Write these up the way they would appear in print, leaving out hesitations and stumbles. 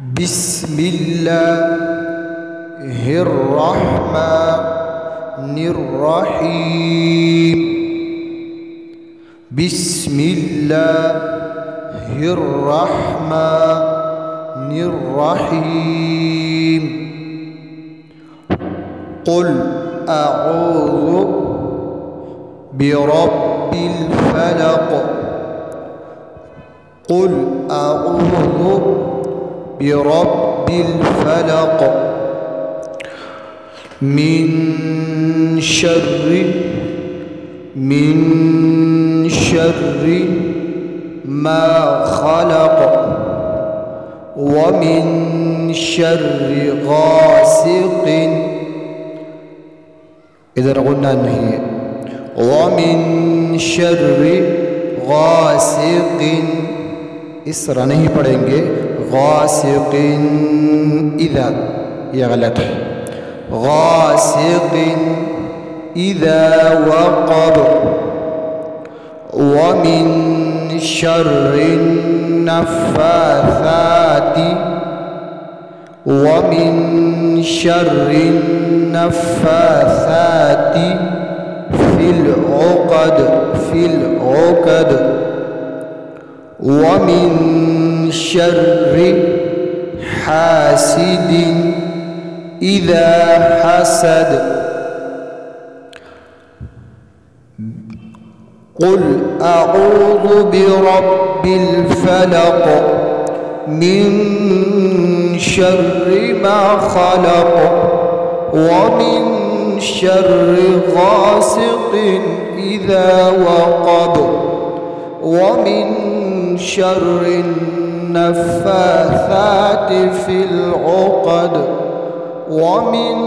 بسم الله الرحمن الرحيم. بسم الله الرحمن الرحيم. قل أعوذ برب الفلق. قل أعوذ برب الفلق من شر ما خلق ومن شر غاسق إذا قلنا أنه ومن شر غاسق इस तरह नहीं पढ़ेंगे गासिकिन इदा, यह गलत है। गासिकिन इदा वक़ब वमिन शर्रिन नफ़्फ़ाथाति वमिन शर्रिन नफ़्फ़ाथाति फिल उक़द वमिन शर्रि हासिदिन इज़ा हसद। क़ुल अऊज़ु बिरब्बिल फ़लक़ मिन शर्रि मा ख़लक़ वमिन शर्रि गासिक़िन इज़ा वक़ब वमिन शर्र नफ़्फ़ाथात फ़िल उक़द वमिन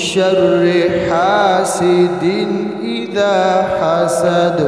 शर्रि हासिदिन इज़ा हसद।